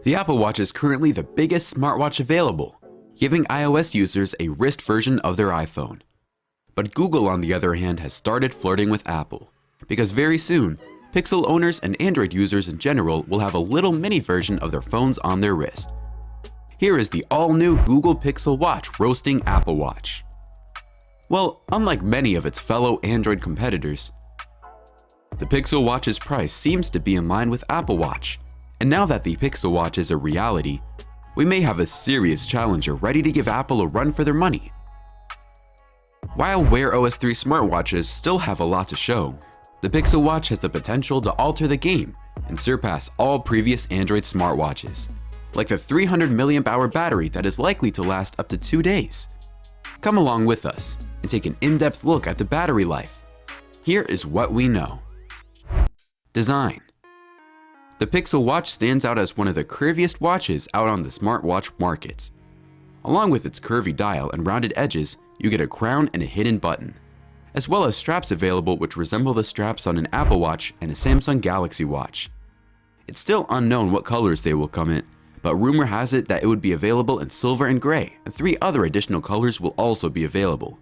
The Apple Watch is currently the biggest smartwatch available, giving iOS users a wrist version of their iPhone. But Google, on the other hand, has started flirting with Apple, because very soon, Pixel owners and Android users in general will have a little mini version of their phones on their wrist. Here is the all-new Google Pixel Watch roasting Apple Watch. Well, unlike many of its fellow Android competitors, the Pixel Watch's price seems to be in line with Apple Watch, and now that the Pixel Watch is a reality, we may have a serious challenger ready to give Apple a run for their money. While Wear OS 3 smartwatches still have a lot to show, the Pixel Watch has the potential to alter the game and surpass all previous Android smartwatches, like the 300 mAh battery that is likely to last up to 2 days. Come along with us and take an in-depth look at the battery life. Here is what we know. Design. The Pixel Watch stands out as one of the curviest watches out on the smartwatch market. Along with its curvy dial and rounded edges, you get a crown and a hidden button, as well as straps available which resemble the straps on an Apple Watch and a Samsung Galaxy Watch. It's still unknown what colors they will come in, but rumor has it that it would be available in silver and gray, and 3 other additional colors will also be available.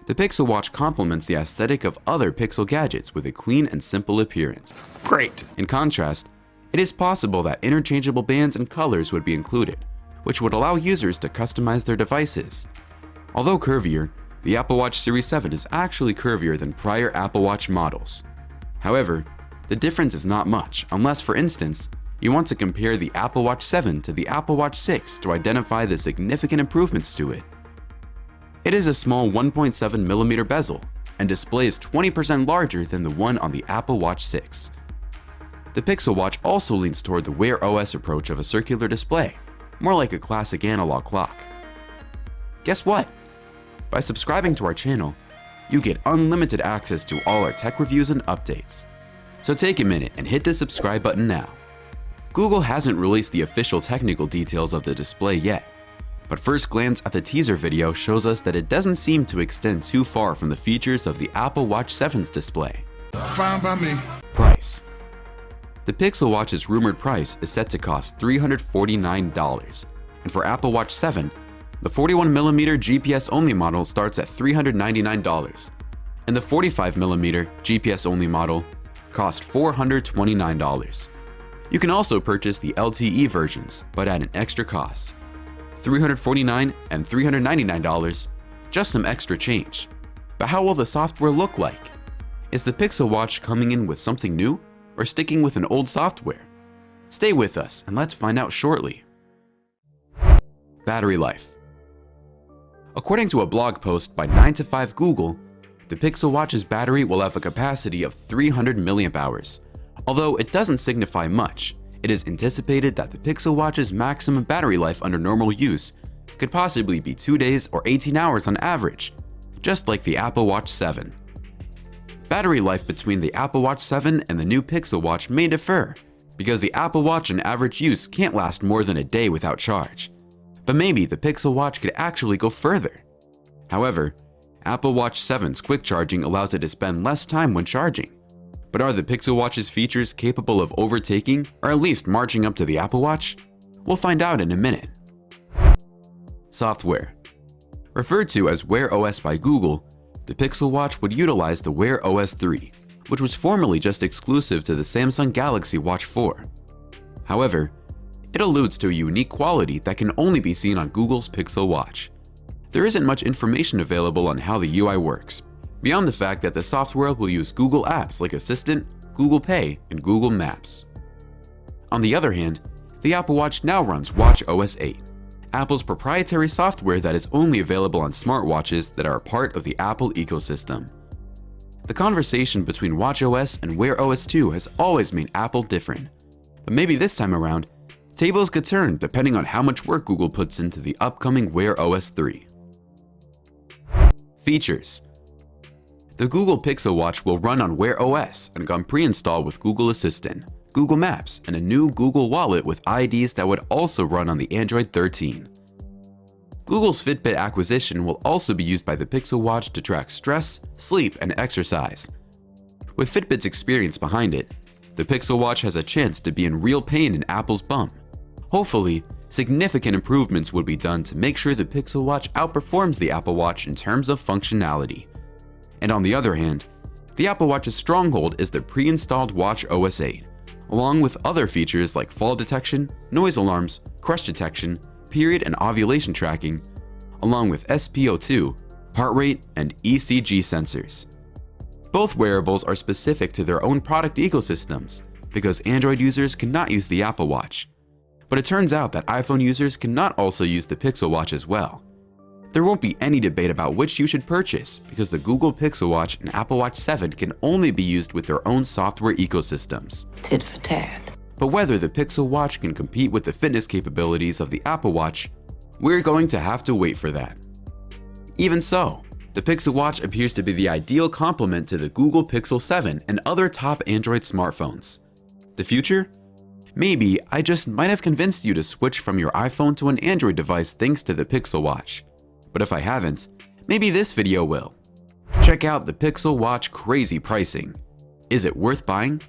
The Pixel Watch complements the aesthetic of other Pixel gadgets with a clean and simple appearance. Great. In contrast, it is possible that interchangeable bands and colors would be included, which would allow users to customize their devices. Although curvier, the Apple Watch Series 7 is actually curvier than prior Apple Watch models. However, the difference is not much unless, for instance, you want to compare the Apple Watch 7 to the Apple Watch 6 to identify the significant improvements to it. It is a small 1.7mm bezel and displays 20% larger than the one on the Apple Watch 6. The Pixel Watch also leans toward the Wear OS approach of a circular display, more like a classic analog clock. Guess what? By subscribing to our channel, you get unlimited access to all our tech reviews and updates. So take a minute and hit the subscribe button now. Google hasn't released the official technical details of the display yet, but first glance at the teaser video shows us that it doesn't seem to extend too far from the features of the Apple Watch 7's display. Fine by me. Price. The Pixel Watch's rumored price is set to cost $349, and for Apple Watch 7, the 41mm GPS-only model starts at $399, and the 45mm GPS-only model costs $429. You can also purchase the LTE versions, but at an extra cost. $349 and $399, just some extra change. But how will the software look like? Is the Pixel Watch coming in with something new, or sticking with an old software? Stay with us and let's find out shortly. Battery life. According to a blog post by 9to5 Google, the Pixel Watch's battery will have a capacity of 300 mAh. Although it doesn't signify much, it is anticipated that the Pixel Watch's maximum battery life under normal use could possibly be 2 days or 18 hours on average, just like the Apple Watch 7. Battery life between the Apple Watch 7 and the new Pixel Watch may differ, because the Apple Watch in average use can't last more than a day without charge. But maybe the Pixel Watch could actually go further. However, Apple Watch 7's quick charging allows it to spend less time when charging. But are the Pixel Watch's features capable of overtaking, or at least marching up to the Apple Watch? We'll find out in a minute. Software. Referred to as Wear OS by Google, the Pixel Watch would utilize the Wear OS 3, which was formerly just exclusive to the Samsung Galaxy Watch 4. However, it alludes to a unique quality that can only be seen on Google's Pixel Watch. There isn't much information available on how the UI works, beyond the fact that the software will use Google apps like Assistant, Google Pay, and Google Maps. On the other hand, the Apple Watch now runs Watch OS 8, Apple's proprietary software that is only available on smartwatches that are a part of the Apple ecosystem. The conversation between Watch OS and Wear OS 2 has always made Apple different, but maybe this time around, tables could turn depending on how much work Google puts into the upcoming Wear OS 3. Features. The Google Pixel Watch will run on Wear OS and come pre-installed with Google Assistant, Google Maps, and a new Google Wallet with IDs that would also run on the Android 13. Google's Fitbit acquisition will also be used by the Pixel Watch to track stress, sleep, and exercise. With Fitbit's experience behind it, the Pixel Watch has a chance to be in real pain in Apple's bum, Hopefully, significant improvements would be done to make sure the Pixel Watch outperforms the Apple Watch in terms of functionality. And on the other hand, the Apple Watch's stronghold is the pre-installed Watch OS 8, along with other features like fall detection, noise alarms, crush detection, period and ovulation tracking, along with SpO2, heart rate, and ECG sensors. Both wearables are specific to their own product ecosystems because Android users cannot use the Apple Watch. But it turns out that iPhone users cannot also use the Pixel Watch as well. There won't be any debate about which you should purchase because the Google Pixel Watch and Apple Watch 7 can only be used with their own software ecosystems. Tit for tat. But whether the Pixel Watch can compete with the fitness capabilities of the Apple Watch, we're going to have to wait for that. Even so, the Pixel Watch appears to be the ideal complement to the Google Pixel 7 and other top Android smartphones. The future? Maybe I just might have convinced you to switch from your iPhone to an Android device thanks to the Pixel Watch. But if I haven't, maybe this video will. Check out the Pixel Watch crazy pricing. Is it worth buying?